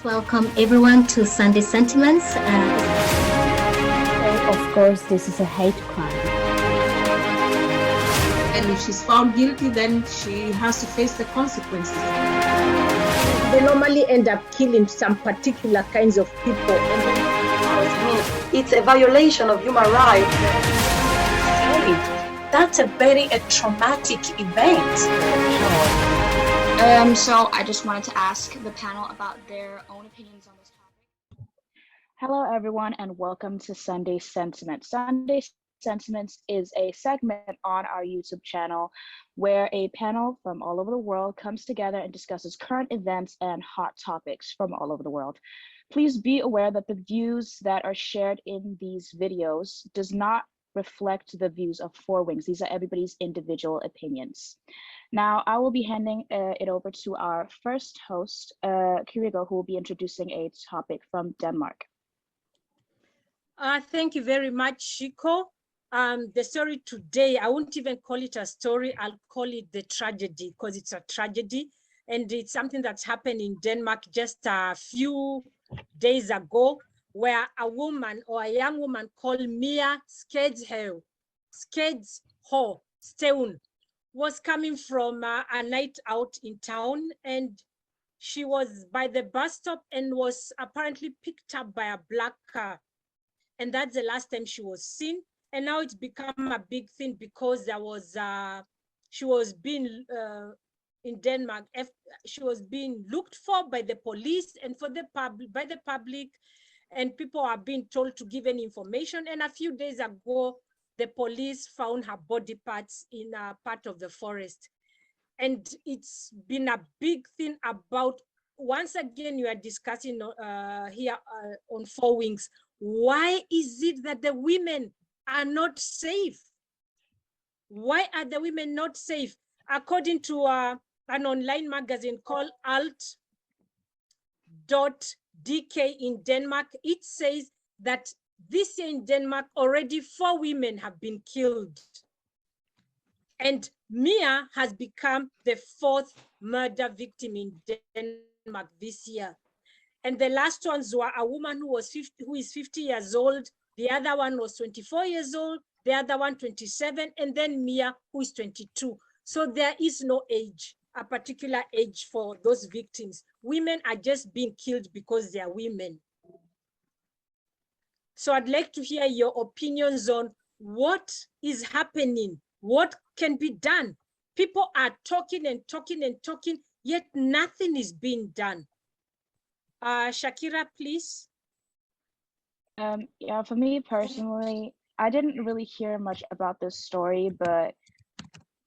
welcome everyone to Sunday Sentiments. Of course, this is a hate crime. And if she's found guilty, then she has to face the consequences. They normally end up killing some particular kinds of people. It's a violation of human rights. That's a very traumatic event. So I just wanted to ask the panel about their own opinions on this topic. Hello, everyone, and welcome to Sunday Sentiments. Sunday Sentiments is a segment on our YouTube channel where a panel from all over the world comes together and discusses current events and hot topics from all over the world. Please be aware that the views that are shared in these videos does not reflect the views of Four Wings. These are everybody's individual opinions. Now, I will be handing it over to our first host, Kirigo, who will be introducing a topic from Denmark. Thank you very much, Shiko. The story today, I won't even call it a story, I'll call it the tragedy, because it's a tragedy. And it's something that's happened in Denmark just a few days ago, where a woman or a young woman called Mia Skadhauge was coming from a night out in town, and she was by the bus stop and was apparently picked up by a black car. And that's the last time she was seen. And now it's become a big thing because there was, she was being, in Denmark, she was being looked for by the police and for the by the public, and people are being told to give any information. And a few days ago, the police found her body parts in a part of the forest. And it's been a big thing about, once again, you are discussing here on Four Wings, why is it that the women are not safe? Why are the women not safe? According to an online magazine called alt.dk in Denmark, it says that this year in Denmark, already 4 women have been killed. And Mia has become the 4th murder victim in Denmark this year. And the last ones were a woman who is 50 years old, the other one was 24 years old, the other one 27, and then Mia, who is 22. So there is no age, a particular age for those victims. Women are just being killed because they are women. So I'd like to hear your opinions on what is happening, what can be done. People are talking and talking and talking, yet nothing is being done. Shakira, please. Yeah, for me personally, I didn't really hear much about this story, but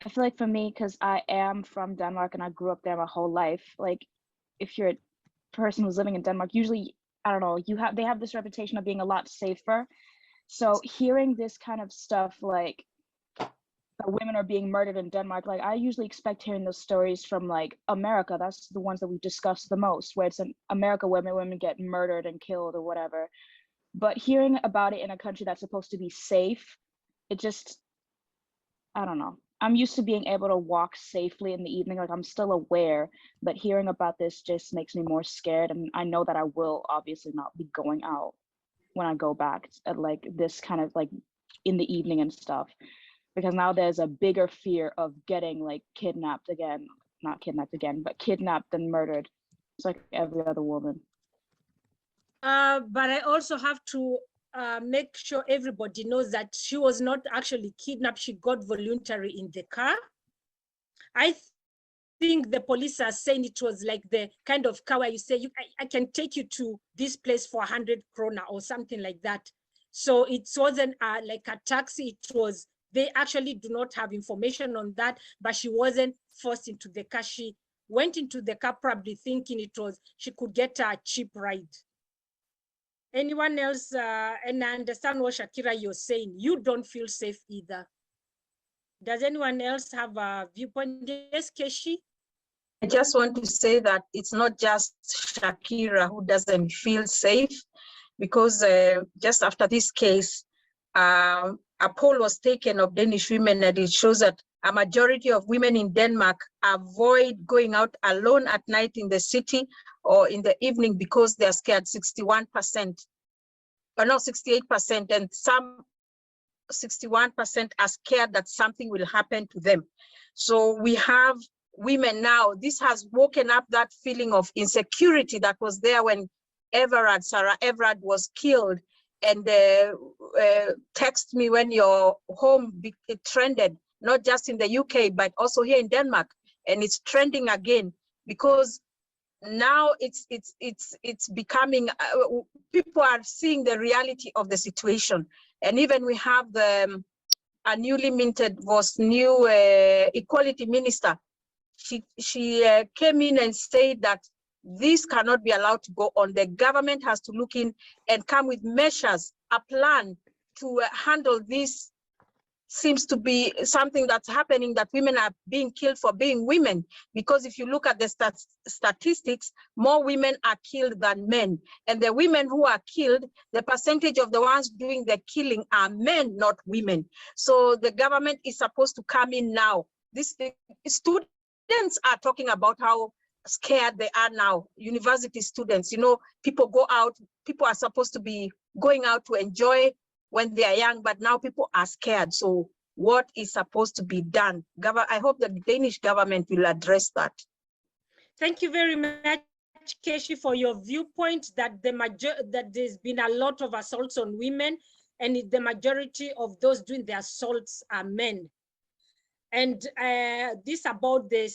I feel like for me, because I am from Denmark and I grew up there my whole life, like if you're a person who's living in Denmark, usually, I don't know, they have this reputation of being a lot safer. So hearing this kind of stuff, like women are being murdered in Denmark, like I usually expect hearing those stories from like America. That's the ones that we discuss the most, where it's in America where women get murdered and killed or whatever. But hearing about it in a country that's supposed to be safe, it just, I don't know. I'm used to being able to walk safely in the evening, like I'm still aware, but hearing about this just makes me more scared. And I know that I will obviously not be going out when I go back at like this kind of like in the evening and stuff, because now there's a bigger fear of getting like kidnapped again, not kidnapped again, but kidnapped and murdered. It's like every other woman. But I also have to make sure everybody knows that she was not actually kidnapped. She got voluntary in the car. I think the police are saying it was like the kind of car where you say, I can take you to this place for 100 krona or something like that. So it wasn't like a taxi. It was, they actually do not have information on that, but she wasn't forced into the car. She went into the car probably thinking it was, she could get a cheap ride. Anyone else, and I understand what Shakira you're saying, you don't feel safe either. Does anyone else have a viewpoint? Yes, Keshi? I just want to say that it's not just Shakira who doesn't feel safe, because just after this case, a poll was taken of Danish women, and it shows that a majority of women in Denmark avoid going out alone at night in the city or in the evening because they're scared. 61%, or no, 68%, and some 61% are scared that something will happen to them. So we have women now. This has woken up that feeling of insecurity that was there when Sarah Everard was killed. And text me when your home it trended, not just in the UK, but also here in Denmark. And it's trending again because now it's becoming, people are seeing the reality of the situation. And even we have a newly minted new equality minister. She came in and said that this cannot be allowed to go on. The government has to look in and come with measures, a plan to handle this. Seems to be something that's happening, that women are being killed for being women. Because if you look at the statistics, more women are killed than men. And the women who are killed, the percentage of the ones doing the killing are men, not women. So the government is supposed to come in now. These students are talking about how scared they are now. University students, you know, people go out, people are supposed to be going out to enjoy when they are young, but now people are scared. So what is supposed to be done? I hope the Danish government will address that. Thank you very much, Keshi, for your viewpoint that that there's been a lot of assaults on women, and the majority of those doing the assaults are men. And this about the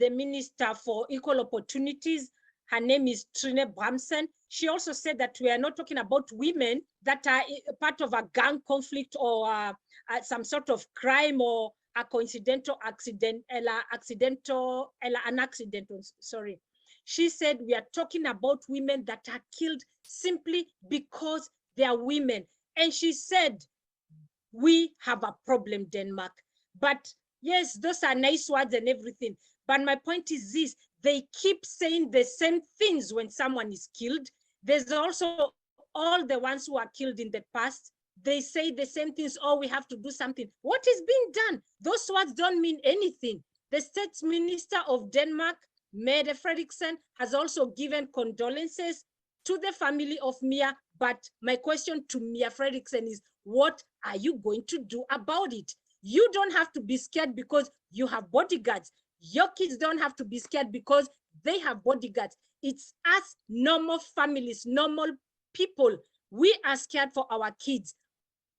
Minister for Equal Opportunities. Her name is Trine Bramsen. She also said that we are not talking about women that are part of a gang conflict or some sort of crime or a coincidental accident, an accident, sorry. She said we are talking about women that are killed simply because they are women. And she said, we have a problem, Denmark. But yes, those are nice words and everything. But my point is this, they keep saying the same things when someone is killed. There's also all the ones who are killed in the past. They say the same things, oh, we have to do something. What is being done? Those words don't mean anything. The State Minister of Denmark, Mette Frederiksen, has also given condolences to the family of Mia. But my question to Mia Frederiksen is, what are you going to do about it? You don't have to be scared because you have bodyguards. Your kids don't have to be scared because they have bodyguards. It's us, normal families, normal people. We are scared for our kids.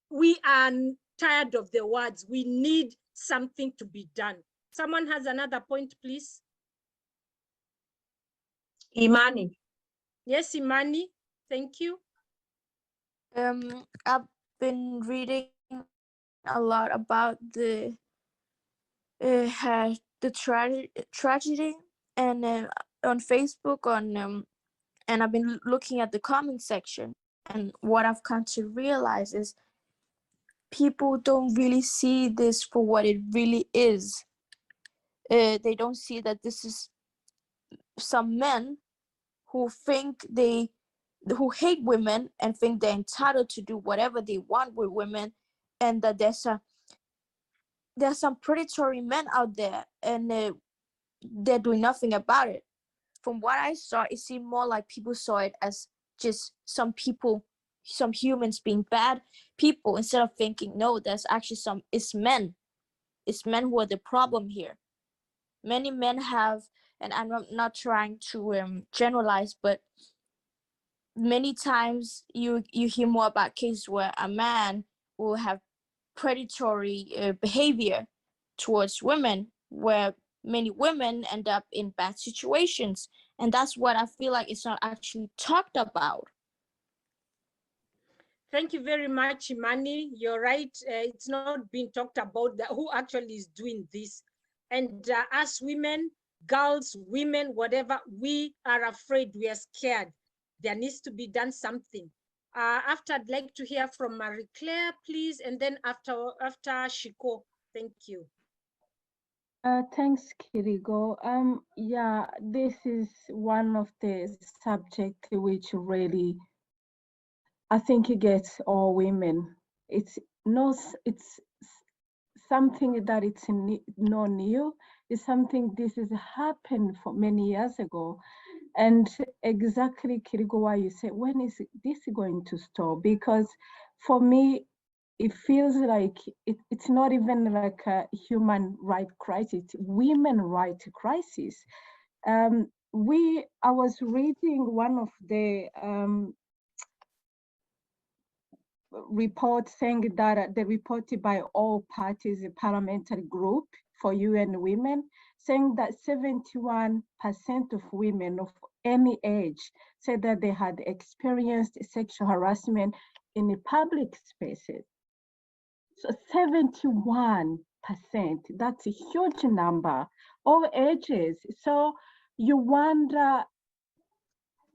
We are tired of the words. We need something to be done. Someone has another point, please. Imani. Yes, Imani, thank you. I've been reading a lot about the tragedy, and on Facebook, and I've been looking at the comment section, and what I've come to realize is people don't really see this for what it really is. They don't see that this is some men who who hate women and think they're entitled to do whatever they want with women, and that there's some predatory men out there, and they're doing nothing about it. From what I saw, it seemed more like people saw it as just some humans being bad people, instead of thinking, no, there's actually it's men who are the problem here. Many men have, and I'm not trying to generalize, but many times you hear more about cases where a man will have predatory behavior towards women, where many women end up in bad situations, and that's what I feel like it's not actually talked about. Thank you very much, Imani. You're right. It's not being talked about who actually is doing this. And us women, girls, women, whatever, we are afraid, we are scared. There needs to be done something. After, I'd like to hear from Marie Claire, please, and then after Shiko. Thank you. Thanks, Kirigo. Yeah, this is one of the subjects which really, I think it gets all women. It's something that it's no new. It's something this has happened for many years ago. And exactly, Kirigo, why you say, when is this going to stop? Because for me, it feels like it's not even like a human right crisis, it's women right crisis. I was reading one of the report saying that the reported by all parties parliamentary group for UN women, saying that 71% of women of any age said that they had experienced sexual harassment in the public spaces. So 71%, that's a huge number, all ages. So you wonder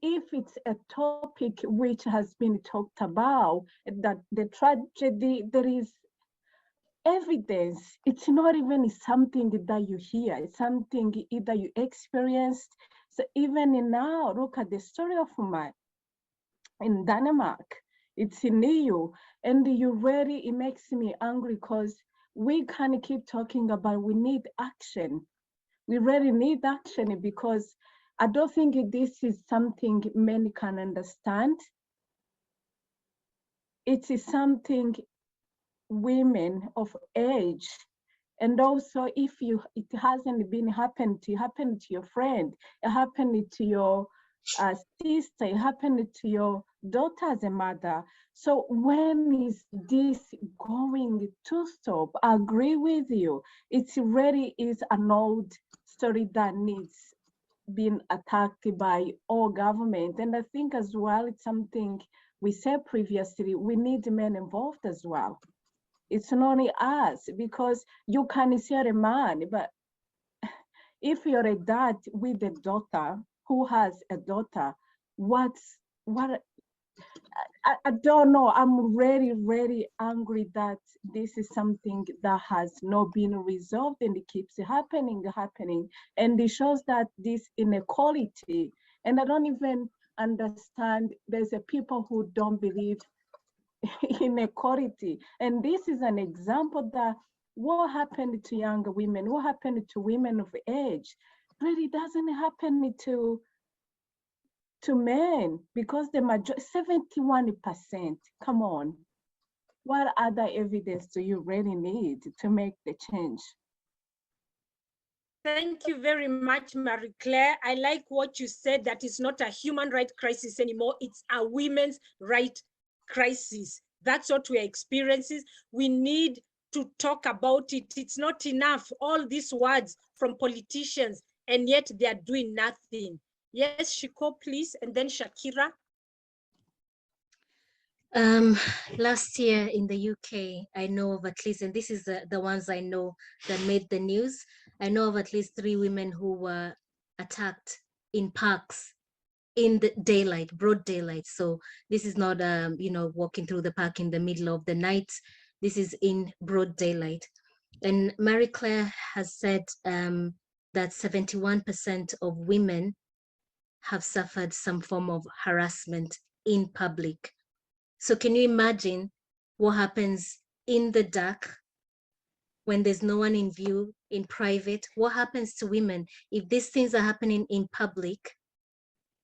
if it's a topic which has been talked about, that the tragedy, there is evidence. It's not even something that you hear, it's something either you experienced. So even now, look at the story of in Denmark, it's in EU, and you really, it makes me angry because we can't keep talking about, we need action. We really need action because I don't think this is something men can understand. It is something women of age, and also if it hasn't been happened to your friend, it happened to your sister, it happened to your daughter as a mother. So when is this going to stop? I agree with you. It really is an old story that needs being attacked by all government. And I think as well, it's something we said previously, we need men involved as well. It's not only us, because you can see a man, but if you're a dad with a daughter who has a daughter, what I don't know. I'm really angry that this is something that has not been resolved and it keeps happening. And it shows that this inequality, and I don't even understand, there's a people who don't believe inequality. And this is an example that what happened to younger women, what happened to women of age, really doesn't happen to men, because the majority, 71%, come on. What other evidence do you really need to make the change? Thank you very much, Marie-Claire. I like what you said, that it's not a human right crisis anymore, it's a women's right crisis. That's what we're experiencing. We need to talk about it. It's not enough, all these words from politicians, and yet they are doing nothing. Yes, Shiko, please, and then Shakira. Last year in the UK, I know of at least, and this is the ones I know that made the news, I know of at least 3 women who were attacked in parks in the daylight, broad daylight. So this is not, walking through the park in the middle of the night. This is in broad daylight. And Marie-Claire has said that 71% of women have suffered some form of harassment in public. So can you imagine what happens in the dark when there's no one in view, in private? What happens to women if these things are happening in public,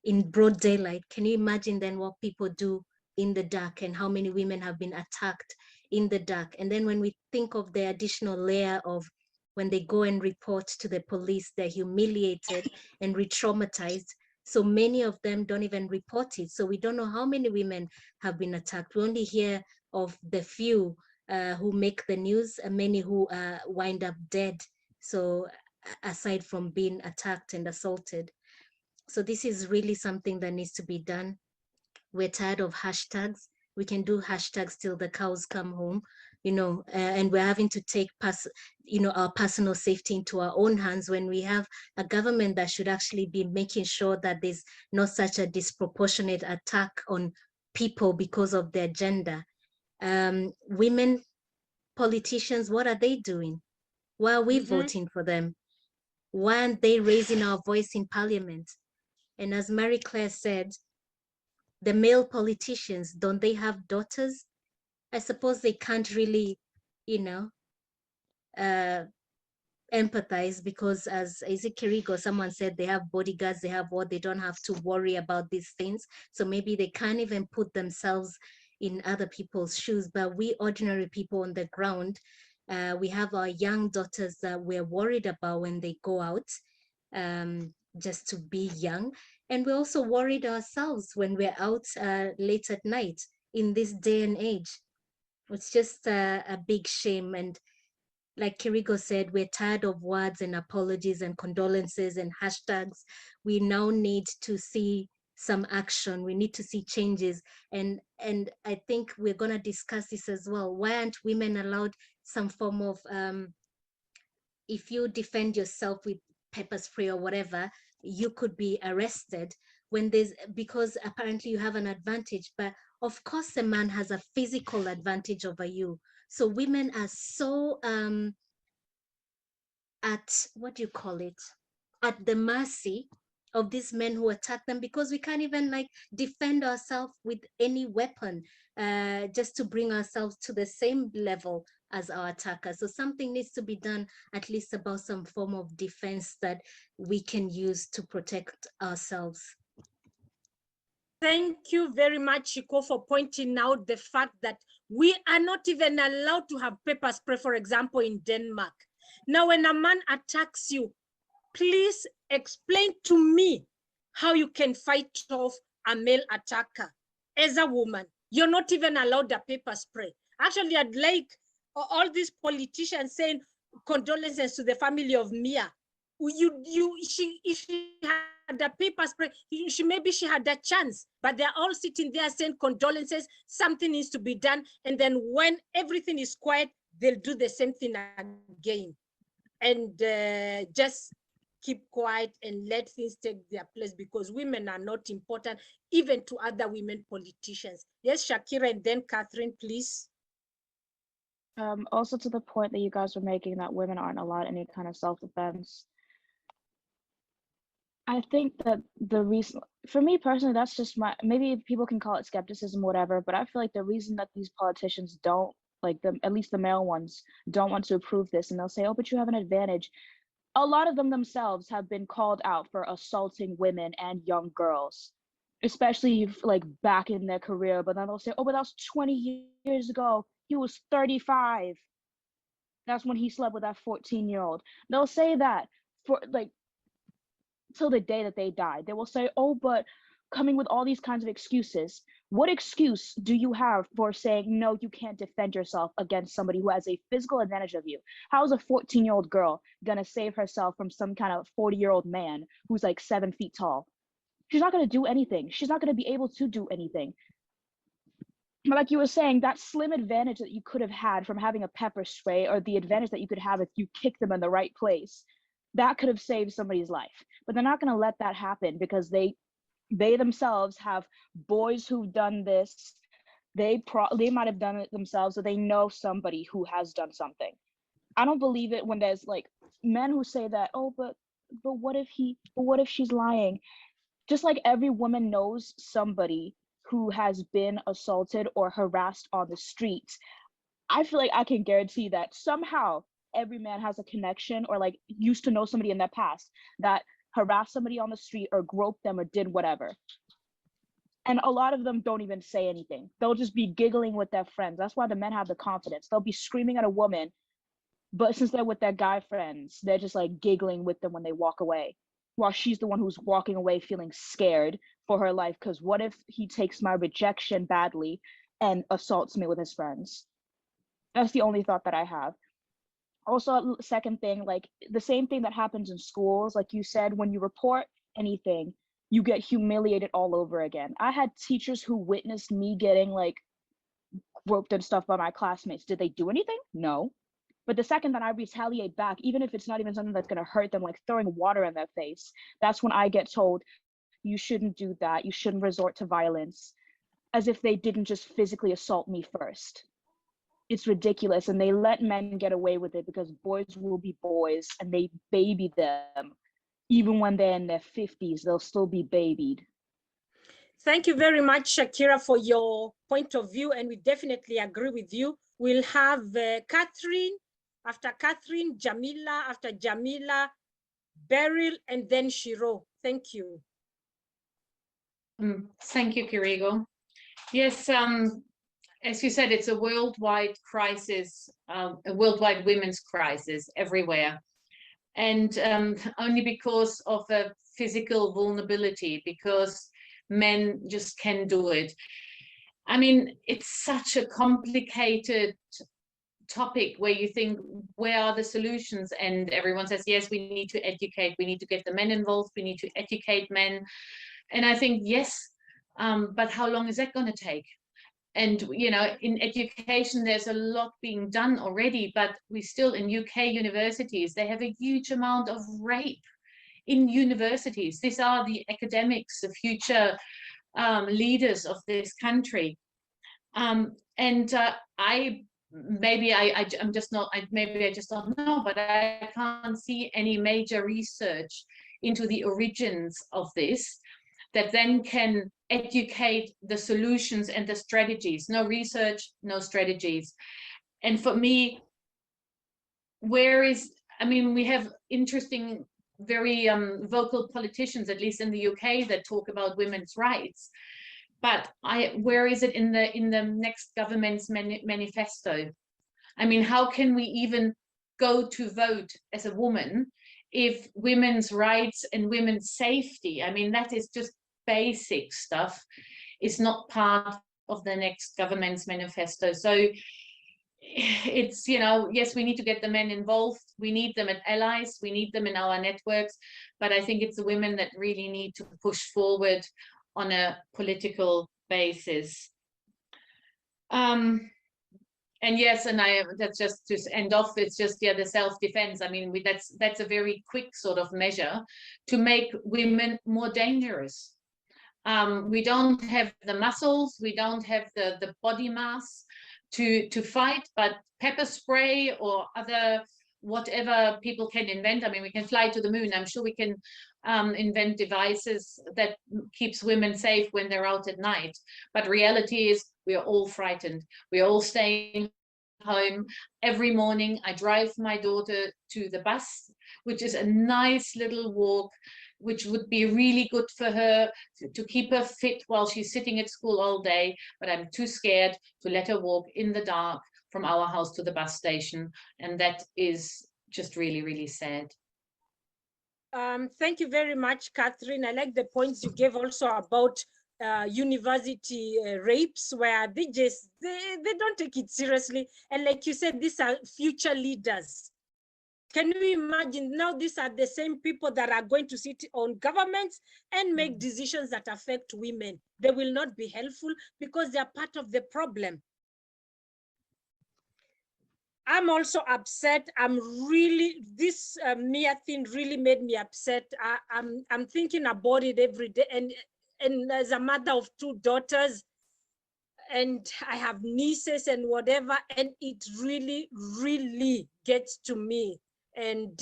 in broad daylight? Can you imagine then what people do in the dark, and how many women have been attacked in the dark? And then when we think of the additional layer of when they go and report to the police, they're humiliated and re-traumatized. So many of them don't even report it. So we don't know how many women have been attacked. We only hear of the few who make the news, and many who wind up dead. So aside from being attacked and assaulted. So this is really something that needs to be done. We're tired of hashtags. We can do hashtags till the cows come home, and we're having to take our personal safety into our own hands when we have a government that should actually be making sure that there's not such a disproportionate attack on people because of their gender. Women politicians, what are they doing? Why are we voting for them? Why aren't they raising our voice in parliament? And as Marie-Claire said, the male politicians, don't they have daughters? I suppose they can't really, empathize, because as Kirigo, someone said they have bodyguards, they have what, they don't have to worry about these things. So maybe they can't even put themselves in other people's shoes. But we ordinary people on the ground, we have our young daughters that we're worried about when they go out, just to be young. And we're also worried ourselves when we're out late at night in this day and age. It's just a big shame. And like Kirigo said, we're tired of words and apologies and condolences and hashtags. We now need to see some action. We need to see changes. And I think we're going to discuss this as well. Why aren't women allowed some form of, if you defend yourself with pepper spray or whatever, you could be arrested when there's, because apparently you have an advantage. But of course, a man has a physical advantage over you. So women are so at, what do you call it, at the mercy of these men who attack them, because we can't even like defend ourselves with any weapon, just to bring ourselves to the same level as our attackers. So something needs to be done, at least about some form of defense that we can use to protect ourselves. Thank you very much, Shiko, for pointing out the fact that we are not even allowed to have pepper spray, for example, in Denmark. Now, when a man attacks you, please explain to me how you can fight off a male attacker. As a woman, you're not even allowed a pepper spray. Actually, I'd like all these politicians saying condolences to the family of Mia. If she had a paper spray, maybe she had a chance, but they're all sitting there saying condolences, something needs to be done. And then when everything is quiet, they'll do the same thing again. And just keep quiet and let things take their place, because women are not important, even to other women politicians. Yes, Shakira, and then Catherine, please. Also to the point that you guys were making that women aren't allowed any kind of self-defense. I think that the reason, for me personally, that's just my, maybe people can call it skepticism, whatever, but I feel like the reason that these politicians don't, like them, at least the male ones, don't want to approve this, and they'll say, oh, but you have an advantage. A lot of them themselves have been called out for assaulting women and young girls, especially like back in their career, but then they'll say, oh, but that was 20 years ago. He was 35. That's when he slept with that 14-year-old. They'll say that for like, till the day that they die. They will say, oh, but coming with all these kinds of excuses. What excuse do you have for saying, no, you can't defend yourself against somebody who has a physical advantage of you? How is a 14-year-old girl gonna save herself from some kind of 40-year-old man who's like 7 feet tall? She's not gonna do anything. She's not gonna be able to do anything. But like you were saying, that slim advantage that you could have had from having a pepper spray, or the advantage that you could have if you kick them in the right place, that could have saved somebody's life. But they're not going to let that happen, because they themselves have boys who've done this. They might have done it themselves, or they know somebody who has done something. I don't believe it when there's like men who say that, oh, but what if she's lying? Just like every woman knows somebody who has been assaulted or harassed on the streets, I feel like I can guarantee that somehow every man has a connection, or like used to know somebody in their past that harassed somebody on the street or groped them or did whatever. And a lot of them don't even say anything. They'll just be giggling with their friends. That's why the men have the confidence. They'll be screaming at a woman, but since they're with their guy friends, they're just like giggling with them when they walk away, while she's the one who's walking away feeling scared for her life, because what if he takes my rejection badly and assaults me with his friends? That's the only thought that I have. Also, second thing, like the same thing that happens in schools, like you said, when you report anything, you get humiliated all over again. I had teachers who witnessed me getting like groped and stuff by my classmates. Did they do anything? No. But the second that I retaliate back, even if it's not even something that's going to hurt them, like throwing water in their face, that's when I get told, you shouldn't do that. You shouldn't resort to violence, as if they didn't just physically assault me first. It's ridiculous, and they let men get away with it because boys will be boys, and they baby them. Even when they're in their 50s, they'll still be babied. Thank you very much, Shakira, for your point of view, and we definitely agree with you. We'll have Catherine, After Catherine, Jamila, after Jamila, Beryl, and then Shiro. Thank you. Thank you, Kirigo. Yes, as you said, it's a worldwide crisis, a worldwide women's crisis everywhere. And only because of a physical vulnerability, because men just can do it. I mean, it's such a complicated topic where you think, where are the solutions? And everyone says, yes, we need to educate, we need to get the men involved, we need to educate men. And I think, yes, but how long is that going to take? And, you know, in education, there's a lot being done already, but we still, in UK universities, they have a huge amount of rape in universities. These are the academics, the future leaders of this country. I'm just not, maybe I just don't know, but I can't see any major research into the origins of this that then can educate the solutions and the strategies. No research, no strategies. And for me, I mean, we have interesting, very vocal politicians, at least in the UK, that talk about women's rights. But where is it in the next government's manifesto? I mean, how can we even go to vote as a woman if women's rights and women's safety, I mean, that is just basic stuff, is not part of the next government's manifesto. So it's, you know, yes, we need to get the men involved. We need them as allies. We need them in our networks. But I think it's the women that really need to push forward on a political basis. And yes, and that's just to end off, it's just, yeah, the self-defense. I mean, that's a very quick sort of measure to make women more dangerous. We don't have the muscles, we don't have the body mass to fight, but pepper spray or other whatever people can invent. I mean, we can fly to the moon. I'm sure we can invent devices that keeps women safe when they're out at night. But reality is we are all frightened. We are all staying home. Every morning I drive my daughter to the bus, which is a nice little walk, which would be really good for her to keep her fit while she's sitting at school all day. But I'm too scared to let her walk in the dark from our house to the bus station. And that is just really, really sad. Thank you very much, Catherine. I like the points you gave also about university rapes, where they don't take it seriously. And like you said, these are future leaders. Can you imagine now these are the same people that are going to sit on governments and make decisions that affect women? They will not be helpful because they are part of the problem. I'm also upset. This Mia thing really made me upset. I'm thinking about it every day. And as a mother of 2 daughters, and I have nieces and whatever, and it really, really gets to me. And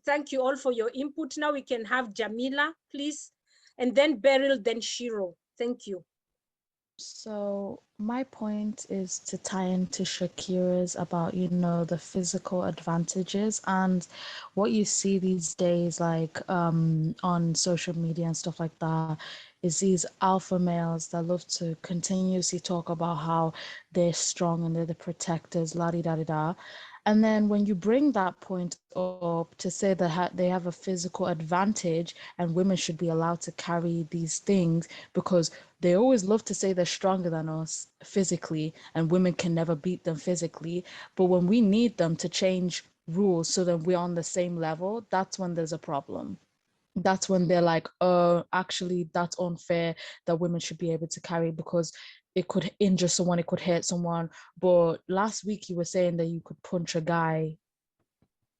thank you all for your input. Now we can have Jamila, please, and then Beryl, then Shiro. Thank you. So my point is to tie into Shakira's about, you know, the physical advantages and what you see these days, like on social media and stuff like that, is these alpha males that love to continuously talk about how they're strong and they're the protectors, la-di-da-di-da. And then when you bring that point up to say that they have a physical advantage and women should be allowed to carry these things because they always love to say they're stronger than us physically and women can never beat them physically. But when we need them to change rules so that we're on the same level, that's when there's a problem. That's when they're like, actually, that's unfair that women should be able to carry because it could injure someone, it could hurt someone. But last week you were saying that you could punch a guy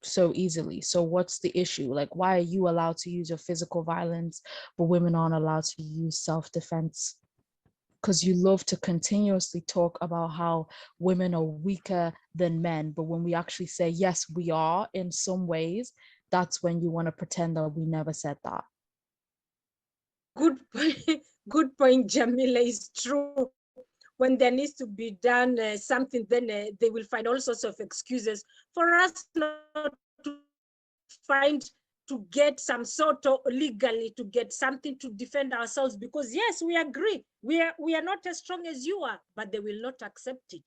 so easily. So what's the issue? Like, why are you allowed to use your physical violence, but women aren't allowed to use self-defense? Because you love to continuously talk about how women are weaker than men. But when we actually say, yes, we are in some ways, that's when you want to pretend that we never said that. Good point, Jamila, is true. when there needs to be done something, then they will find all sorts of excuses for us not to find, to get some sort of legally, to get something to defend ourselves, because yes, we agree, we are not as strong as you are, but they will not accept it.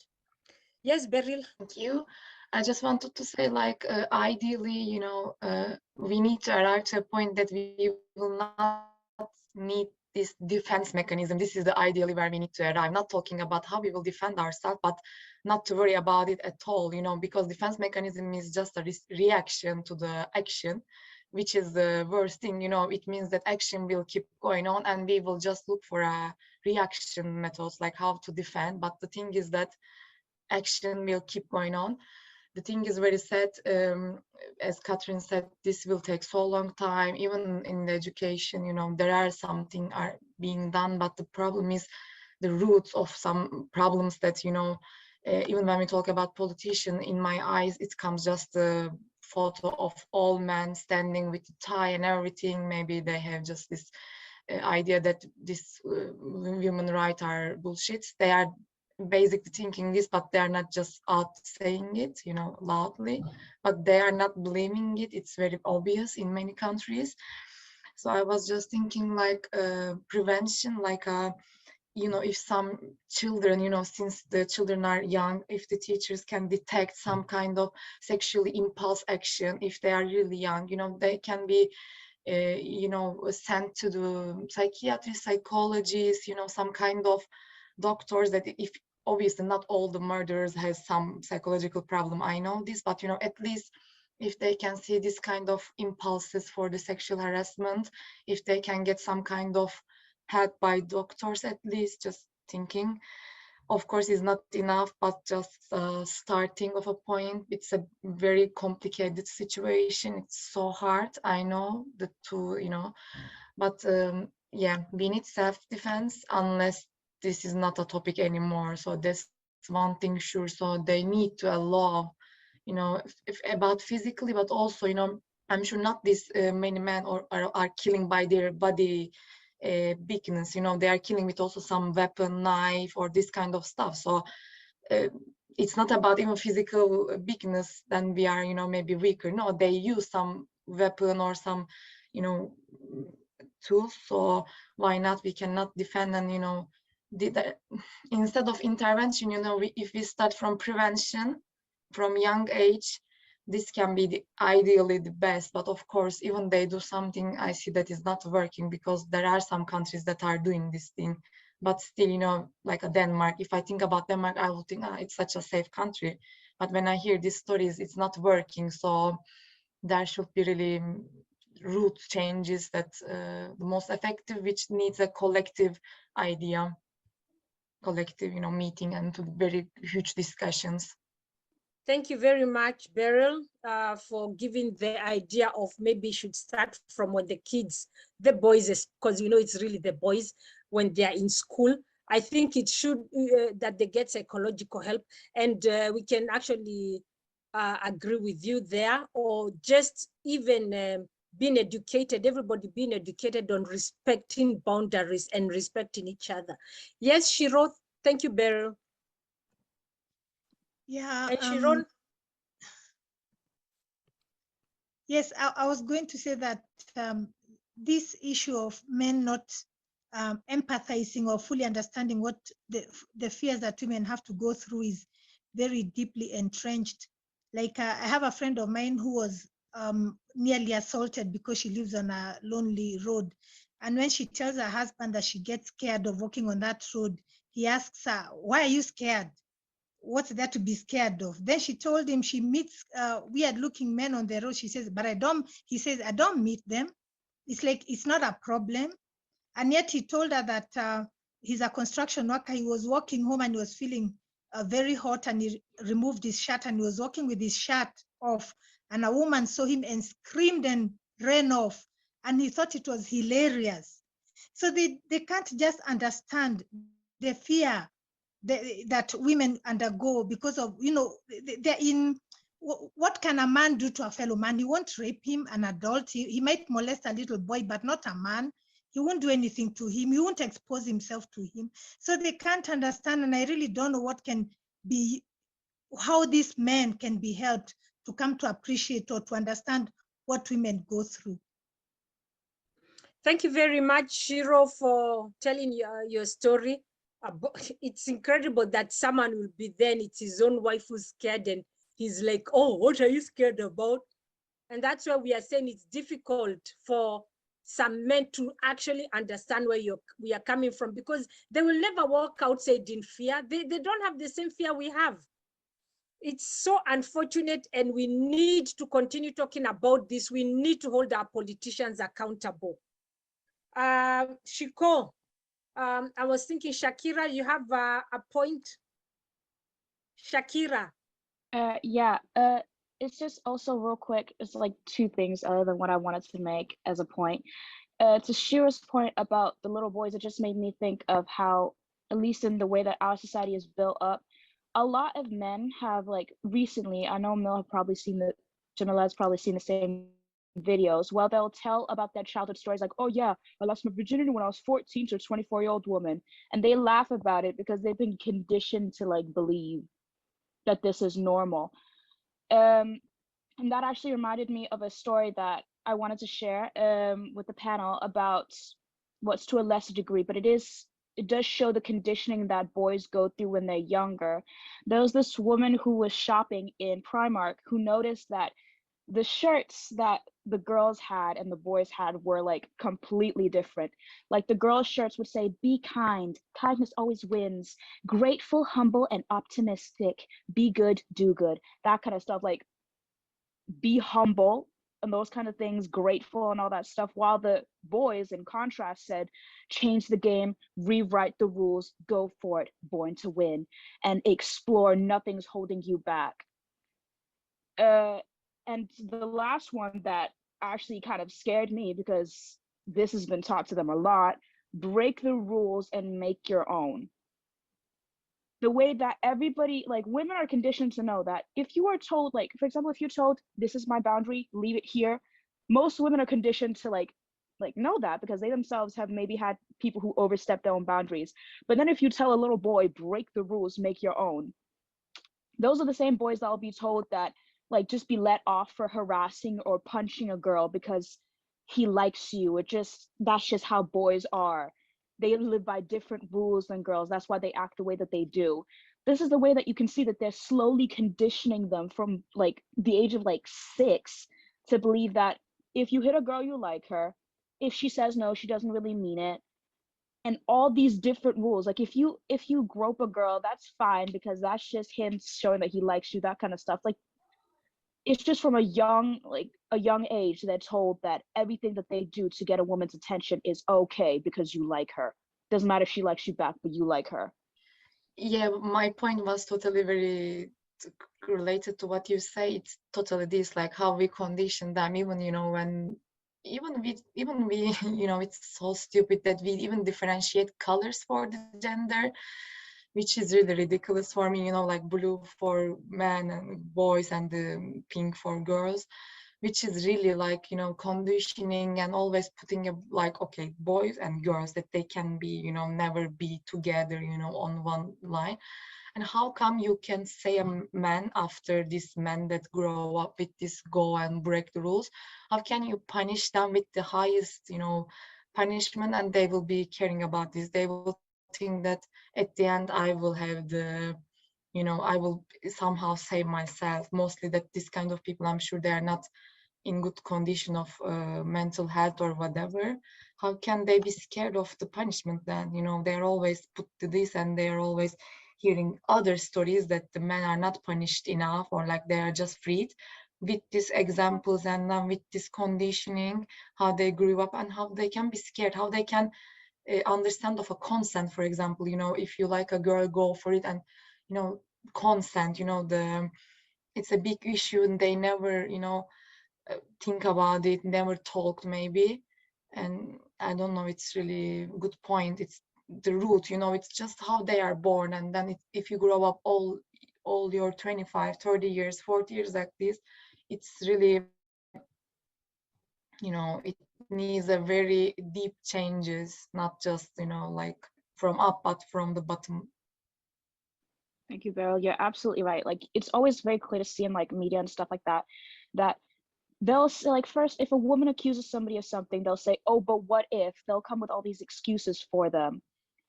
Yes, Beryl. Thank you. I just wanted to say, like, ideally, we need to arrive to a point that we will not need this defense mechanism. This is the ideally where we need to arrive. Not talking about how we will defend ourselves, but not to worry about it at all, because defense mechanism is just a reaction to the action, which is the worst thing. It means that action will keep going on and we will just look for a reaction methods, like how to defend. But the thing is that action will keep going on. The thing is very sad. As Catherine said, this will take so long time. Even in the education, there are something are being done, but the problem is the roots of some problems that, even when we talk about politician, in my eyes, it comes just a photo of all men standing with the tie and everything. Maybe they have just this idea that this human rights are bullshit. They are basically thinking this, but they are not just out saying it, loudly, but they are not blaming it. It's very obvious in many countries. So I was just thinking, like, prevention, like, if some children, since the children are young, if the teachers can detect some kind of sexually impulse action, if they are really young, they can be sent to the psychiatrist, psychologists, some kind of doctors, that if obviously not all the murderers has some psychological problem, I know this, but at least if they can see this kind of impulses for the sexual harassment, if they can get some kind of help by doctors, at least, just thinking. Of course, is not enough, but just starting of a point. It's a very complicated situation. It's so hard, I know, the two, but yeah, we need self-defense unless this is not a topic anymore. So that's one thing sure. So they need to allow, if about physically, but also, I'm sure not this many men are killing by their body bigness. They are killing with also some weapon, knife, or this kind of stuff. So it's not about even physical bigness, then we are, maybe weaker. No, they use some weapon or some, tools. So why not? We cannot defend. And instead of intervention, if we start from prevention from young age, this can be ideally the best. But of course, even they do something, I see that is not working, because there are some countries that are doing this thing, but still, like a Denmark. If I think about Denmark, I will think, it's such a safe country. But when I hear these stories, it's not working. So there should be really root changes that the most effective, which needs a collective idea, collective, meeting and very huge discussions. Thank you very much, Beryl, for giving the idea of maybe should start from when the kids, the boys, because it's really the boys when they are in school. I think it should that they get psychological help, and we can actually agree with you there, or just even being educated, everybody being educated on respecting boundaries and respecting each other. Yes, Shiro, thank you, Beryl. Yeah. And Sharon? Yes, I was going to say that this issue of men not empathizing or fully understanding what the fears that women have to go through is very deeply entrenched. Like I have a friend of mine who was nearly assaulted because she lives on a lonely road. And when she tells her husband that she gets scared of walking on that road, he asks her, why are you scared? What's there to be scared of? Then she told him she meets weird looking men on the road. She says, but he says, I don't meet them. It's like, it's not a problem. And yet he told her that he's a construction worker. He was walking home and he was feeling very hot, and he removed his shirt and he was walking with his shirt off. And a woman saw him and screamed and ran off. And he thought it was hilarious. So they can't just understand the fear that women undergo because of, they're in, what can a man do to a fellow man? He won't rape him, an adult. He might molest a little boy, but not a man. he won't do anything to him. He won't expose himself to him. So they can't understand. And I really don't know what can be, how these men can be helped to come to appreciate or to understand what women go through. Thank you very much, Shiro, for telling your story. It's incredible that someone will be there and it's his own wife who's scared and he's like, oh, what are you scared about? And that's why we are saying it's difficult for some men to actually understand where we are coming from, because they will never walk outside in fear. They don't have the same fear we have. It's so unfortunate, and we need to continue talking about this. We need to hold our politicians accountable. Shiko, I was thinking, Shakira, you have a point? Shakira. Yeah, it's just also real quick, it's like two things other than what I wanted to make as a point. To Shira's point about the little boys, it just made me think of how, at least in the way that our society is built up, a lot of men have, like, recently, I know Mil have probably seen Jamila has probably seen the same videos. Well, they'll tell about their childhood stories like, oh yeah, I lost my virginity when I was 14 to a 24-year-old woman. And they laugh about it because they've been conditioned to, like, believe that this is normal. And that actually reminded me of a story that I wanted to share with the panel about what's to a lesser degree, but it does show the conditioning that boys go through when they're younger. There was this woman who was shopping in Primark who noticed that the shirts that the girls had and the boys had were, like, completely different. Like, the girls' shirts would say, be kind, kindness always wins, grateful, humble, and optimistic, be good, do good, that kind of stuff. Like, be humble and those kind of things, grateful and all that stuff, while the boys, in contrast, said, change the game, rewrite the rules, go for it, born to win, and explore, nothing's holding you back. And the last one that actually kind of scared me, because this has been taught to them a lot, break the rules and make your own. The way that everybody, like, women are conditioned to know that if you are told, like, for example, if you're told, this is my boundary, leave it here, most women are conditioned to like know that, because they themselves have maybe had people who overstep their own boundaries. But then if you tell a little boy, break the rules, make your own, those are the same boys that will be told that, like, just be let off for harassing or punching a girl because he likes you. That's just how boys are. They live by different rules than girls. That's why they act the way that they do. This is the way that you can see that they're slowly conditioning them from, like, the age of, like, 6 to believe that if you hit a girl, you like her. If she says no, she doesn't really mean it. And all these different rules, like, if you grope a girl, that's fine because that's just him showing that he likes you, that kind of stuff. Like, it's just from a young age they're told that everything that they do to get a woman's attention is okay because you like her. Doesn't matter if she likes you back, but you like her. Yeah, my point was totally very related to what you say. It's totally this, like, how we condition them, even, you know, when even we you know, it's so stupid that we even differentiate colors for the gender, which is really ridiculous for me, you know, like blue for men and boys and pink for girls, which is really, like, you know, conditioning and always putting a, like, okay, boys and girls, that they can be, you know, never be together, you know, on one line. And how come you can say a man, after this men that grow up with this go and break the rules, how can you punish them with the highest, you know, punishment, and they will be caring about this? They will think that at the end I will have the, you know, I will somehow save myself. Mostly that this kind of people, I'm sure they are not in good condition of mental health or whatever. How can they be scared of the punishment then? You know, they're always put to this, and they're always hearing other stories that the men are not punished enough, or like they are just freed, with these examples and then with this conditioning, how they grew up and how they can be scared, how they can understand of a consent, for example. You know, if you like a girl, go for it, and, you know, consent, you know, it's a big issue, and they never, you know, think about it, never talked maybe. And I don't know, it's really a good point. It's the root, you know, it's just how they are born. And then if you grow up all your 25, 30 years, 40 years like this, it's really, you know, it needs a very deep changes, not just, you know, like from up, but from the bottom. Thank you, Beryl. You're absolutely right. Like, it's always very clear to see in like media and stuff like that, that they'll say, like, first, if a woman accuses somebody of something, they'll say, oh, but what if? They'll come with all these excuses for them.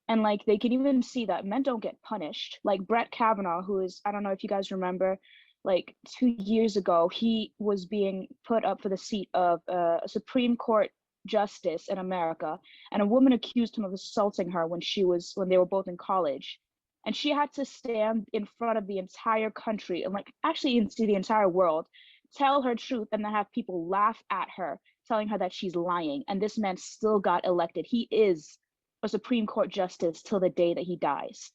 And like, they can even see that men don't get punished. Like Brett Kavanaugh, who is, I don't know if you guys remember, like 2 years ago, he was being put up for the seat of a Supreme Court justice in America. And a woman accused him of assaulting her when they were both in college. And she had to stand in front of the entire country and like actually into the entire world, tell her truth, and then have people laugh at her, telling her that she's lying. And this man still got elected. He is a Supreme Court justice till the day that he dies.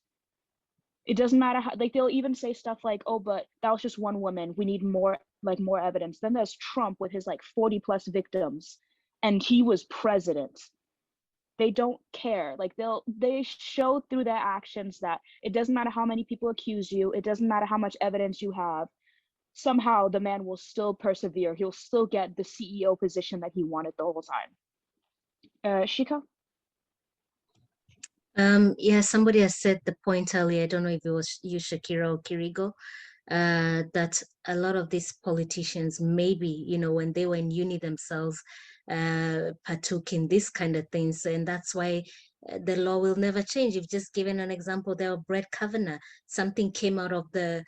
It doesn't matter how, like, they'll even say stuff like, oh, but that was just one woman, we need more evidence. Then there's Trump with his like 40 plus victims, and he was president. They don't care. Like, they show through their actions that it doesn't matter how many people accuse you, it doesn't matter how much evidence you have, somehow the man will still persevere. He'll still get the CEO position that he wanted the whole time. Shika? Yeah, somebody has said the point earlier, I don't know if it was you, Shakira or Kirigo, that a lot of these politicians, maybe, you know, when they were in uni themselves, partook in this kind of things. And that's why the law will never change. You've just given an example there of Brett Kavanaugh. Something came out of the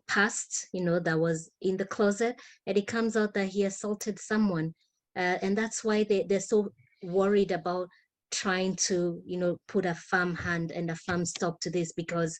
past, you know, that was in the closet, and it comes out that he assaulted someone. And that's why they're so worried about trying to, you know, put a firm hand and a firm stop to this, because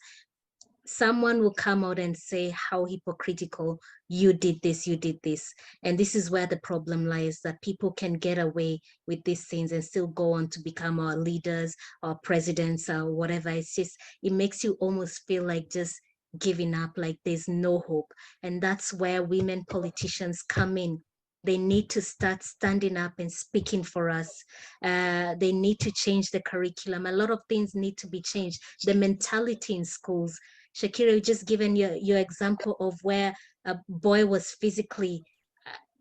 someone will come out and say how hypocritical you did this. And this is where the problem lies, that people can get away with these things and still go on to become our leaders or presidents or whatever. It's just, it makes you almost feel like just giving up, like there's no hope. And that's where women politicians come in. They need to start standing up and speaking for us. They need to change the curriculum. A lot of things need to be changed. The mentality in schools. Shakira, you just given your example of where a boy was physically,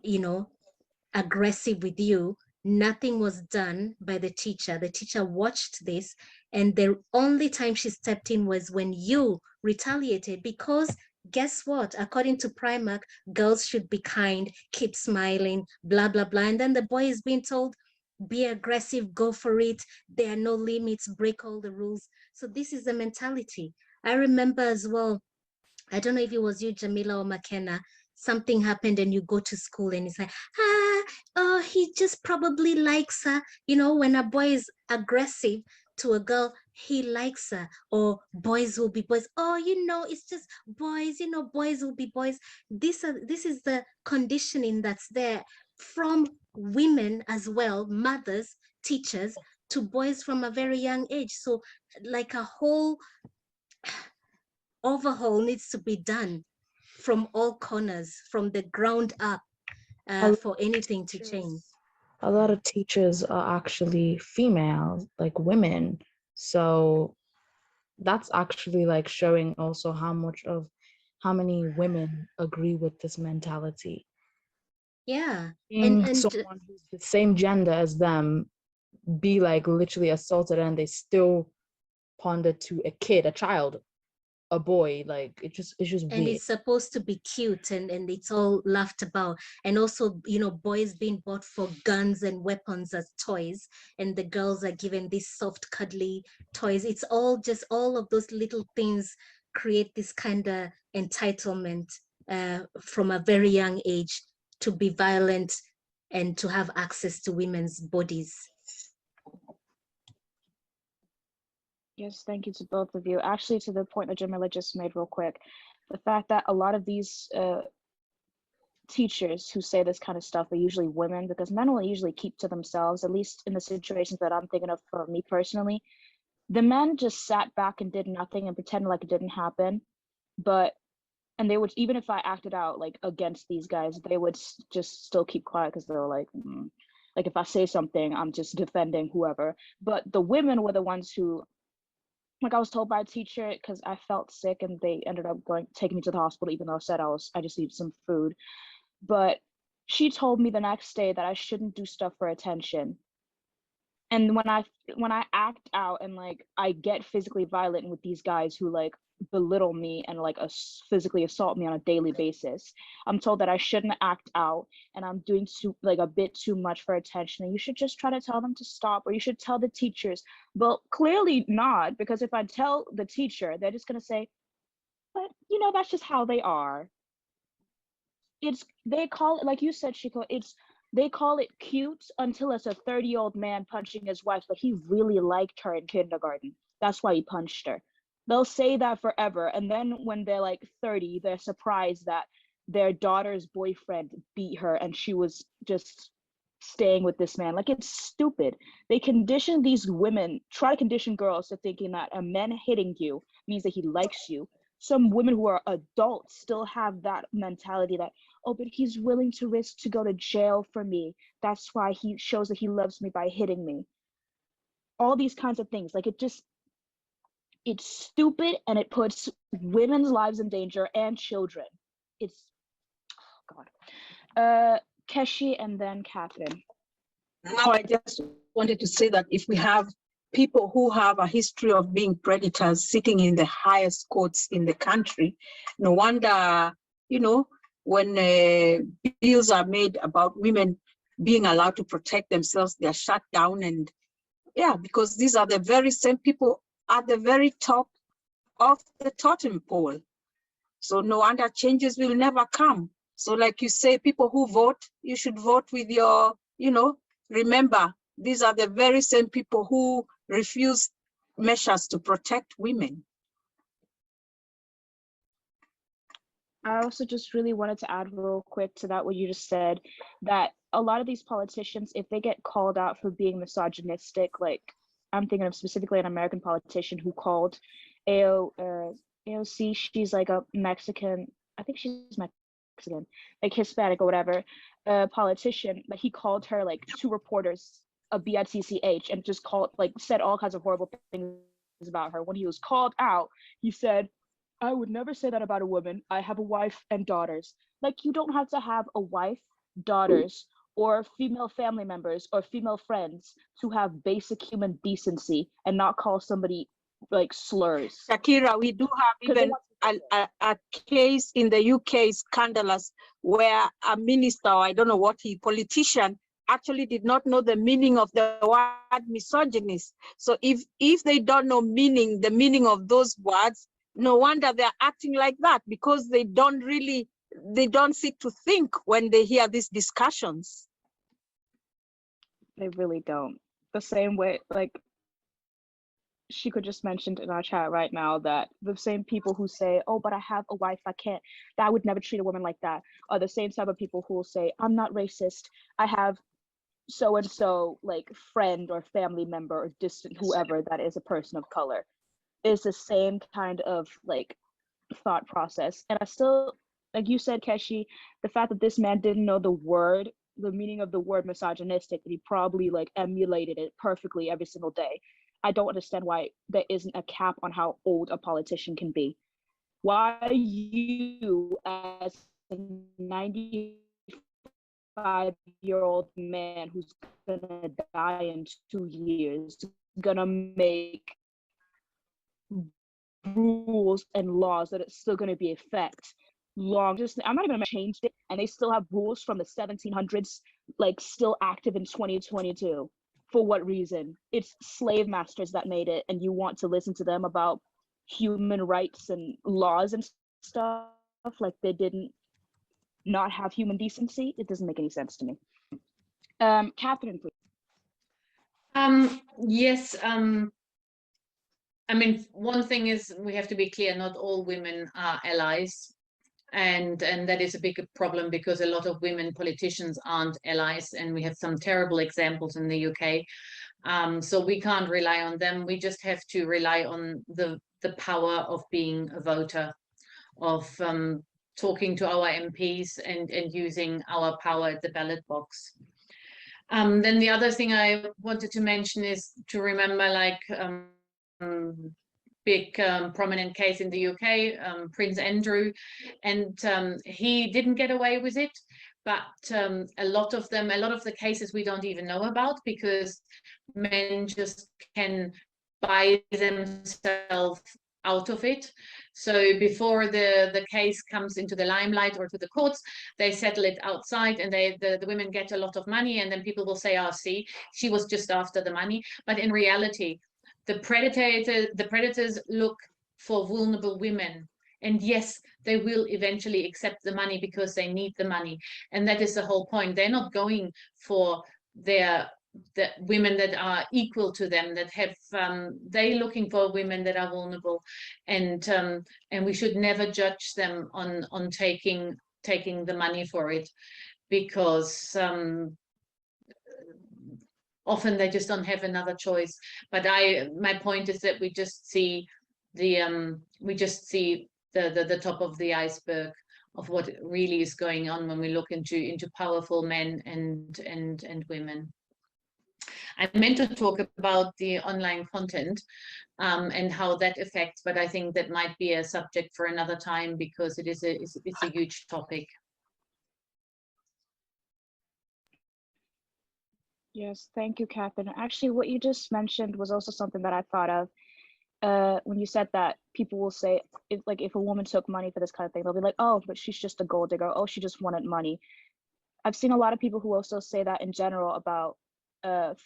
you know, aggressive with you. Nothing was done by the teacher. The teacher watched this, and the only time she stepped in was when you retaliated, because guess what? According to Primark, girls should be kind, keep smiling, blah, blah, blah. And then the boy is being told, be aggressive, go for it. There are no limits, break all the rules. So this is the mentality. I remember as well, I don't know if it was you, Jamila or McKenna, something happened and you go to school and it's like, oh, he just probably likes her. You know, when a boy is aggressive to a girl, he likes her. Or boys will be boys. Oh, you know, it's just boys, you know, boys will be boys. This is the conditioning that's there from women as well, mothers, teachers, to boys from a very young age. So like a whole overhaul needs to be done from all corners, from the ground up, for anything to change. A lot of teachers are actually female, like women. So that's actually like showing also how many women agree with this mentality. Yeah. Seeing And someone who's the same gender as them be like literally assaulted, and they still ponder to a kid, a child, a boy, like it's just and weird. it's supposed to be cute, and it's all laughed about. And also, you know, boys being bought for guns and weapons as toys, and the girls are given these soft cuddly toys. It's all just, all of those little things create this kind of entitlement from a very young age to be violent and to have access to women's bodies. Yes, thank you to both of you. Actually, to the point that Jamila just made real quick, the fact that a lot of these teachers who say this kind of stuff are usually women, because men will usually keep to themselves, at least in the situations that I'm thinking of for me personally. The men just sat back and did nothing and pretended like it didn't happen. And they would, even if I acted out like against these guys, they would just still keep quiet, because they were like if I say something, I'm just defending whoever. But the women were the ones who, like, I was told by a teacher, because I felt sick and they ended up taking me to the hospital, even though I said I just needed some food. But She told me the next day that I shouldn't do stuff for attention. And when I act out and like I get physically violent with these guys who like belittle me and like physically assault me on a daily basis, I'm told that I shouldn't act out and I'm doing a bit too much for attention, and you should just try to tell them to stop, or you should tell the teachers. Well, clearly not, because if I tell the teacher, they're just gonna say, but you know, that's just how they are. They call it, like you said, Chico, they call it cute until it's a 30-year-old man punching his wife, but he really liked her in kindergarten. That's why he punched her. They'll say that forever, and then when they're like 30, they're surprised that their daughter's boyfriend beat her and she was just staying with this man. Like, it's stupid. They condition these women, try to condition girls to thinking that a man hitting you means that he likes you. Some women who are adults still have that mentality that, oh, but he's willing to risk to go to jail for me. That's why he shows that he loves me by hitting me. All these kinds of things. Like, it's stupid, and it puts women's lives in danger and children. It's, oh God. Keshi and then Catherine. Now, I just wanted to say that if we have people who have a history of being predators sitting in the highest courts in the country, no wonder, you know, when bills are made about women being allowed to protect themselves, they're shut down. And yeah, because these are the very same people at the very top of the totem pole. So no wonder changes will never come. So like you say, people who vote, you should vote with your, you know, remember, these are the very same people who refuse measures to protect women. I also just really wanted to add real quick to that what you just said, that a lot of these politicians, if they get called out for being misogynistic, like I'm thinking of specifically an American politician who called AOC, she's like a Mexican, I think she's Mexican, like Hispanic or whatever, politician, but he called her like two reporters a BITCH and just said all kinds of horrible things about her. When he was called out, he said, I would never say that about a woman. I have a wife and daughters. Like, you don't have to have a wife, daughters, or female family members or female friends to have basic human decency and not call somebody like slurs. Shakira, we do have even a case in the UK, scandalous, where a minister, or I don't know what politician, actually did not know the meaning of the word misogynist. So if they don't know the meaning of those words, no wonder they're acting like that, because they don't seek to think when they hear these discussions. They really don't. The same way, like Shiko just mentioned in our chat right now, that the same people who say, oh, but I have a wife, I would never treat a woman like that, are the same type of people who will say, I'm not racist, I have so-and-so like friend or family member or distant whoever that is a person of color. It's the same kind of like thought process. And I still, like you said, Keshi, the fact that this man didn't know the meaning of the word misogynistic, that he probably like emulated it perfectly every single day. I don't understand why there isn't a cap on how old a politician can be. Why you, as a 95-year-old man who's gonna die in 2 years, gonna make rules and laws that it's still gonna be effect I'm not even gonna change it, and they still have rules from the 1700s like still active in 2022. For what reason? It's slave masters that made it, and you want to listen to them about human rights and laws and stuff like they didn't not have human decency? It doesn't make any sense to me. Catherine, please. Yes. I mean, one thing is we have to be clear, not all women are allies. And that is a big problem, because a lot of women politicians aren't allies, and we have some terrible examples in the UK. So we can't rely on them. We just have to rely on the power of being a voter, of talking to our MPs and using our power at the ballot box. Then the other thing I wanted to mention is to remember, like, big prominent case in the UK, Prince Andrew, and he didn't get away with it, but a lot of the cases we don't even know about, because men just can buy themselves out of it. So before the case comes into the limelight or to the courts, they settle it outside, and the women get a lot of money, and then people will say, oh, see, she was just after the money. But in reality, the predators look for vulnerable women. And yes, they will eventually accept the money because they need the money. And that is the whole point. They're not going for the women that are equal to them, that have, they're looking for women that are vulnerable. And we should never judge them on taking the money for it, because often they just don't have another choice. But my point is that we just see the top of the iceberg of what really is going on when we look into powerful men and women. I meant to talk about the online content and how that affects, but I think that might be a subject for another time, because it's a huge topic. Yes, thank you, Catherine. Actually, what you just mentioned was also something that I thought of. When you said that people will say, if a woman took money for this kind of thing, they'll be like, oh, but she's just a gold digger. Oh, she just wanted money. I've seen a lot of people who also say that in general about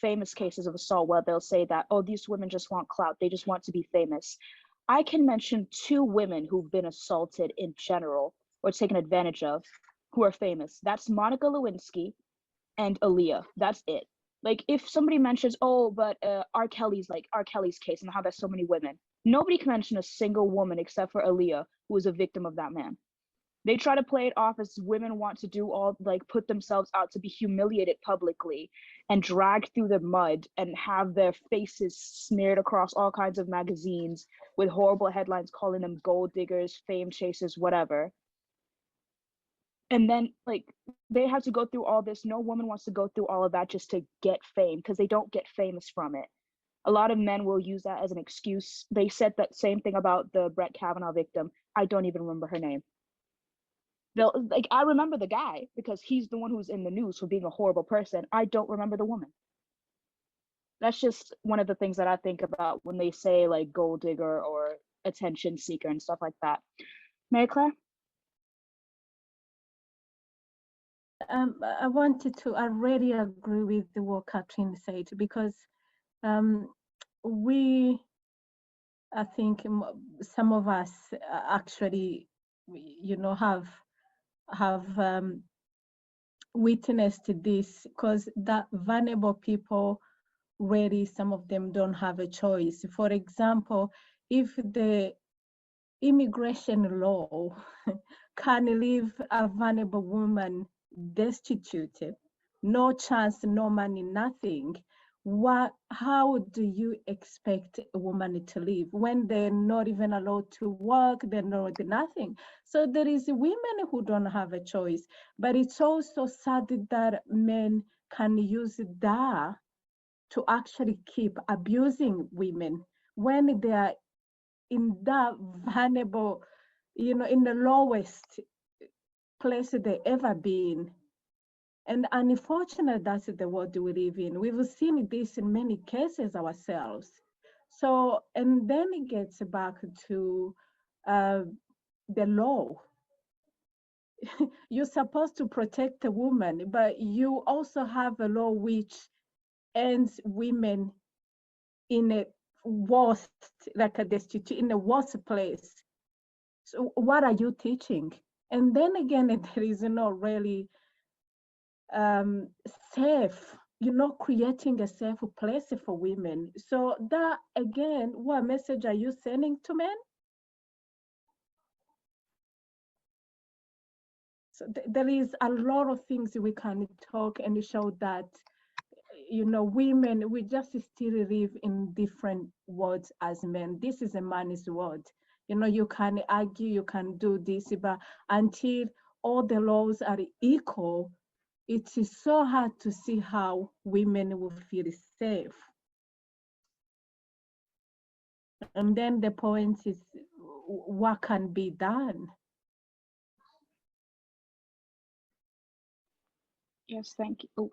famous cases of assault, where they'll say that, oh, these women just want clout. They just want to be famous. I can mention 2 women who've been assaulted in general or taken advantage of who are famous. That's Monica Lewinsky and Aaliyah. That's it. Like, if somebody mentions, oh, but R. Kelly's case and how there's so many women, nobody can mention a single woman except for Aaliyah, who was a victim of that man. They try to play it off as women want to do all, put themselves out to be humiliated publicly and dragged through the mud and have their faces smeared across all kinds of magazines with horrible headlines calling them gold diggers, fame chasers, whatever. And then they have to go through all this. No woman wants to go through all of that just to get fame, because they don't get famous from it. A lot of men will use that as an excuse. They said that same thing about the Brett Kavanaugh victim. I don't even remember her name. I remember the guy because he's the one who's in the news for being a horrible person. I don't remember the woman. That's just one of the things that I think about when they say gold digger or attention seeker and stuff like that. Mary Claire? I really agree with what Catherine said, because I think some of us actually, have witnessed this, because that vulnerable people, really, some of them don't have a choice. For example, if the immigration law can leave a vulnerable woman destitute, no chance, no money, nothing, how do you expect a woman to live when they're not even allowed to work, they're not nothing? So there is women who don't have a choice, but it's also sad that men can use that to actually keep abusing women when they are in that vulnerable, in the lowest place they ever been. And unfortunately, that's the world we live in. We've seen this in many cases ourselves. So, and then it gets back to the law. You're supposed to protect a woman, but you also have a law which ends women in a worst, in a worst place. So what are you teaching? And then again, there is not really safe, creating a safe place for women. So that again, what message are you sending to men? So there is a lot of things we can talk and show that, women, we just still live in different worlds as men. This is a man's world. You can argue, you can do this, but until all the laws are equal, it is so hard to see how women will feel safe. And then the point is, what can be done? Yes, thank you. Oh,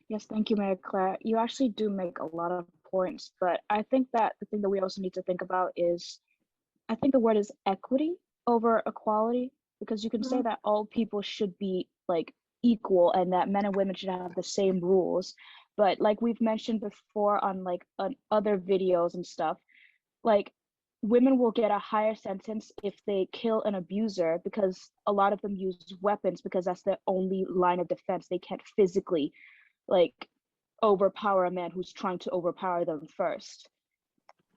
yes, thank you, Mary Claire. You actually do make a lot of points, but I think that the thing that we also need to think about is, I think the word is equity over equality, because you can say that all people should be like equal and that men and women should have the same rules. But like we've mentioned before on like on other videos and stuff, like women will get a higher sentence if they kill an abuser because a lot of them use weapons because that's their only line of defense. They can't physically like overpower a man who's trying to overpower them first.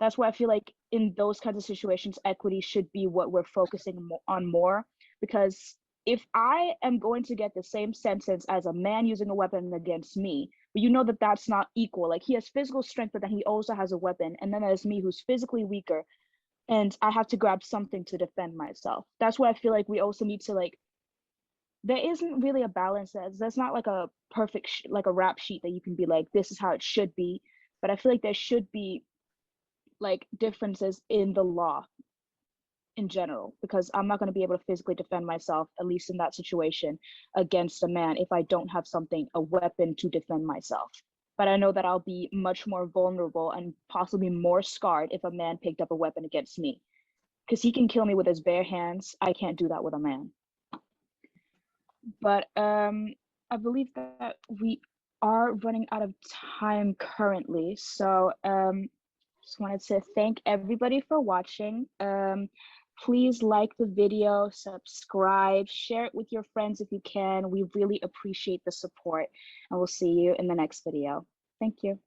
That's why I feel like in those kinds of situations, equity should be what we're focusing on more, because if I am going to get the same sentence as a man using a weapon against me, but you know that that's not equal. Like he has physical strength, but then he also has a weapon. And then there's me who's physically weaker and I have to grab something to defend myself. That's why I feel like we also need to like, there isn't really a balance. That's not like a perfect, like a rap sheet that you can be like, this is how it should be. But I feel like there should be like differences in the law in general, because I'm not going to be able to physically defend myself, at least in that situation, against a man if I don't have something, a weapon to defend myself. But I know that I'll be much more vulnerable and possibly more scarred if a man picked up a weapon against me, because he can kill me with his bare hands. I can't do that with a man. But I believe that we are running out of time currently, so just wanted to thank everybody for watching. Please like the video, subscribe, share it with your friends if you can. We really appreciate the support, and we'll see you in the next video. Thank you.